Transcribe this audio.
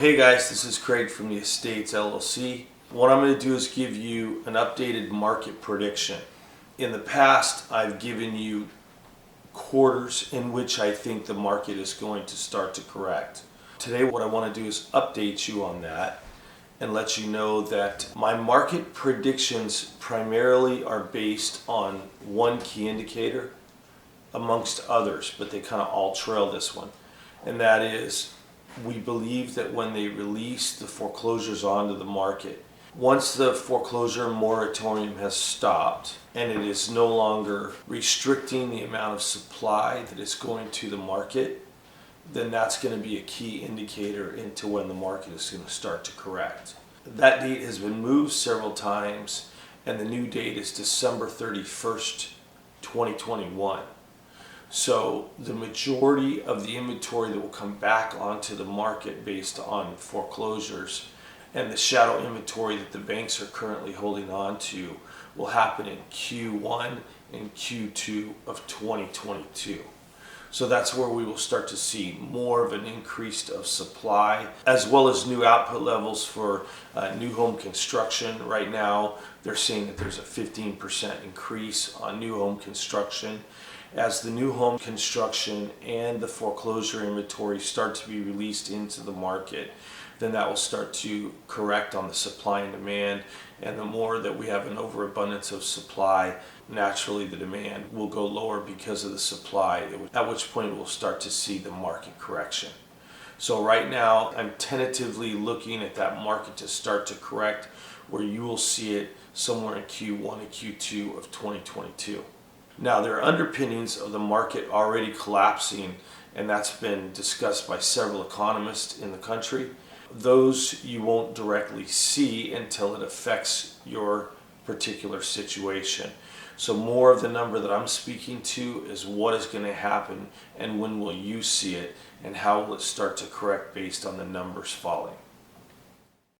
Hey guys, this is Craig from the Estates LLC. What I'm going to do is give you an updated market prediction. In the past, I've given you quarters in which I think the market is going to start to correct. Today, what I want to do is update you on that and let you know that my market predictions primarily are based on one key indicator amongst others, but they kind of all trail this one, and that is we believe that when they release the foreclosures onto the market, once the foreclosure moratorium has stopped and it is no longer restricting the amount of supply that is going to the market, then that's going to be a key indicator into when the market is going to start to correct. That date has been moved several times, and the new date is December 31st, 2021. So the majority of the inventory that will come back onto the market based on foreclosures and the shadow inventory that the banks are currently holding on to will happen in Q1 and Q2 of 2022. So that's where we will start to see more of an increase of supply, as well as new output levels for new home construction. Right now, they're saying that there's a 15% increase on new home construction. As the new home construction and the foreclosure inventory start to be released into the market, then that will start to correct on the supply and demand. And the more that we have an overabundance of supply, naturally the demand will go lower because of the supply, at which point we'll start to see the market correction. So right now, I'm tentatively looking at that market to start to correct, where you will see it somewhere in Q1 and Q2 of 2022. Now, there are underpinnings of the market already collapsing, and that's been discussed by several economists in the country. Those you won't directly see until it affects your particular situation. So more of the number that I'm speaking to is what is going to happen and when will you see it and how will it start to correct based on the numbers falling.